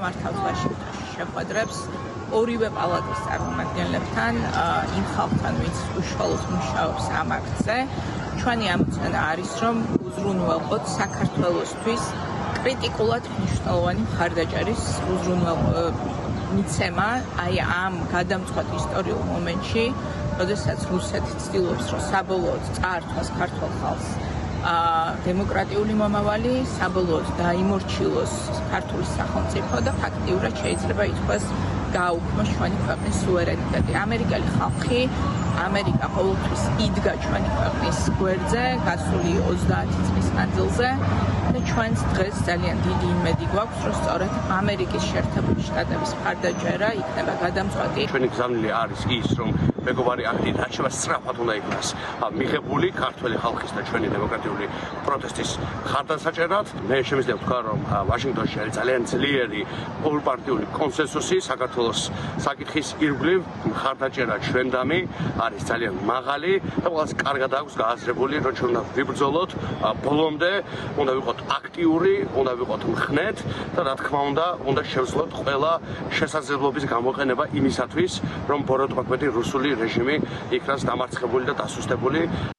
მართავს ვაშინგტონში შეხვედრებს ორივე პალატის წარმომადგენლებთან, იმ ხალხთან, ვინც უშუალოდ მუშაობს ამ აქტზე. ჩვენი ამოცანა არის, რომ უზრუნველყოთ საქართველოსთვის კრიტიკულად მნიშვნელოვანი მხარდაჭერის მიცემა აი ამ გადამწყვეტ ისტორიულ მომენტში, როდესაც რუსეთი ცდილობს, რომ საბოლოოდ წაართვას ქართულ ხალხს დემოკრატიული მომავალი, საბოლოოდ დაიმორჩილოს ქართული სახელმწიფო და ფაქტიურად შეიძლება ითქვას გააუქმოს ჩვენი ქვეყნის სუვერენიტეტი. ამერიკელი ხალხი, ამერიკა ყოველთვის იდგა ჩვენი ქვეყნის გვერდზე, გასული 30 წლის მანძილზე და ჩვენს დღეს ძალიან დიდი იმედი გვაქვს, რომ სწორედ ამერიკის შეერთებული შტატების მხარდაჭერა იქნება გადამწყვეტი. ჩვენი გზავნილი არის ის, რომ მეგობარი აქტი დარჩება სწრაფად უნდა იქნას მიღებული ქართველი ხალხის და ჩვენი დემოკრატიული პროტესტის ხარდასაჭერად. მე შემიძლია ვთქვა, რომ ვაშინგტონში არის ძალიან ძლიერი ორპარტიული კონსენსუსი საქართველოს საკითხის ირგვლივ, მხარდაჭერა ჩვენდამი არის ძალიან მაღალი და ყველას კარგად აქვს გააზრებული, რომ ჩვენ უნდა ვიბრძოლოთ ბოლომდე, უნდა ვიყოთ აქტიური, უნდა ვიყოთ მხნეთ და რა თქმა უნდა შევძლოთ ყველა შესაძლებლობის გამოყენება იმისათვის, რომ ბოროტმოქმედი რუსული რეჟიმი იქნას დამარცხებული და დასუსტებული.